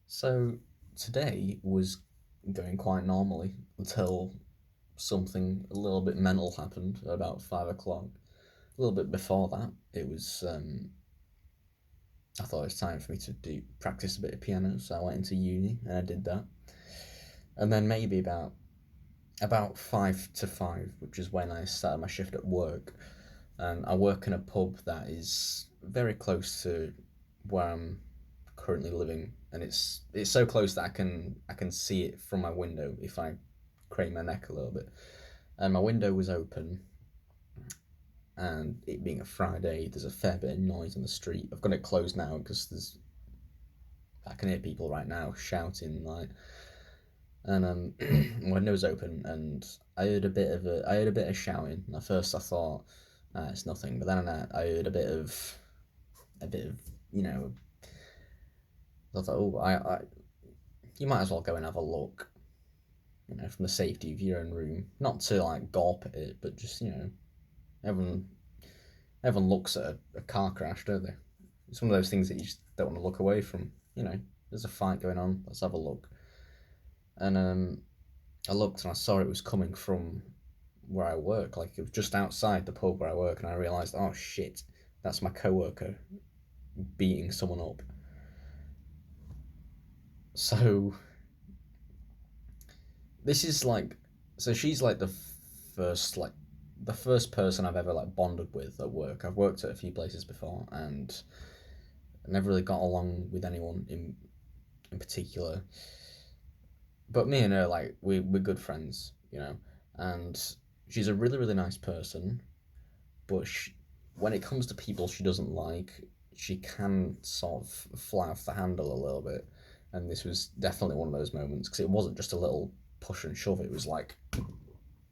So today was going quite normally until something a little bit mental happened at about 5 o'clock. A little bit before that, it was I thought it was time for me to do practice a bit of piano, so I went into uni and I did that. And then maybe about 5 to 5, which is when I started my shift at work. And I work in a pub that is very close to where I'm currently living, and it's so close that I can see it from my window if I crane my neck a little bit. And my window was open, and it being a Friday, there's a fair bit of noise on the street. I've got it closed now because there's I can hear people right now shouting like, and window's open, and I heard a bit of shouting. At first, I thought it's nothing, but then I heard a bit of you know. I thought, oh, you might as well go and have a look, from the safety of your own room. Not to like gawp at it, but just everyone everyone looks at a car crash, don't they? It's one of those things that you just don't want to look away from. There's a fight going on. Let's have a look. And I looked and I saw it was coming from where I work. Like it was just outside the pub where I work, and I realised, oh shit, that's my coworker beating someone up. So this is like, so she's like first like the first person I've ever like bonded with at work. I've worked at a few places before, and I never really got along with anyone in particular. But me and her, like, we're good friends. And she's a really really nice person, but when it comes to people she doesn't like, she can sort of fly off the handle a little bit. And this was definitely one of those moments, because it wasn't just a little push and shove. It was like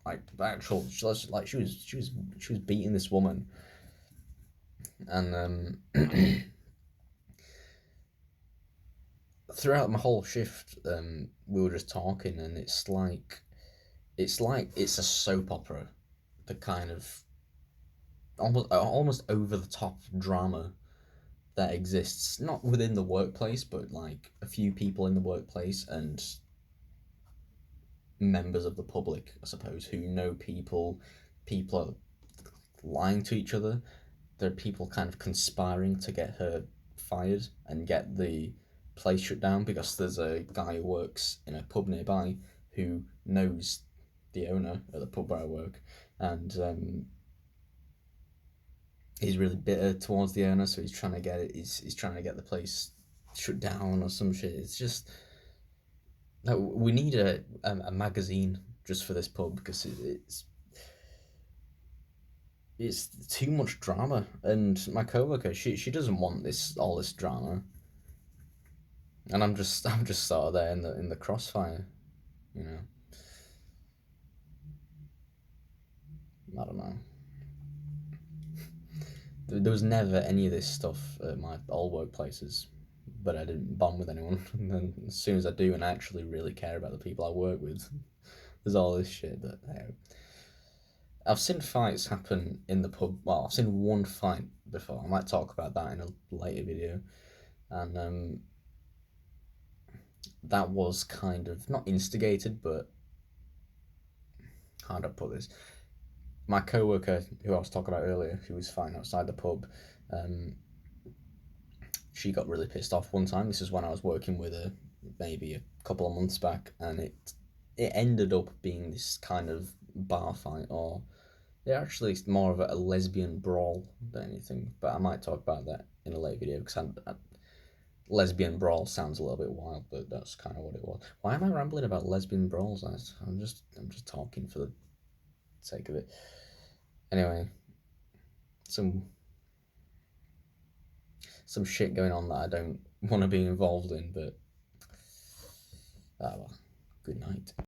actual, like she was beating this woman. And throughout my whole shift, we were just talking, and it's a soap opera, the kind of almost over the top drama that exists, not within the workplace, but like a few people in the workplace and members of the public, I suppose, who know people. People are lying to each other. There are people kind of conspiring to get her fired and get the place shut down, because there's a guy who works in a pub nearby who knows the owner of the pub where I work, and he's really bitter towards the owner, so he's trying to get it. He's trying to get the place shut down or some shit. It's just, no, we need a magazine just for this pub, because it's too much drama. And my coworker, she doesn't want all this drama, and I'm just sort of there in the crossfire. You know, I don't know. There was never any of this stuff at my old workplaces, but I didn't bond with anyone. And then as soon as I do, and I actually really care about the people I work with, there's all this shit that, I've seen fights happen in the pub. Well, I've seen one fight before. I might talk about that in a later video. And that was kind of not instigated, but how do I put this? My coworker, who I was talking about earlier, who was fighting outside the pub, um, she got really pissed off one time. This is when I was working with her, maybe a couple of months back, and it ended up being this kind of bar fight, or they're actually more of a lesbian brawl than anything. But I might talk about that in a later video, because lesbian brawl sounds a little bit wild, but that's kind of what it was. Why am I rambling about lesbian brawls? I'm just talking for the sake of it. Anyway, some some shit going on that I don't want to be involved in, but well, good night.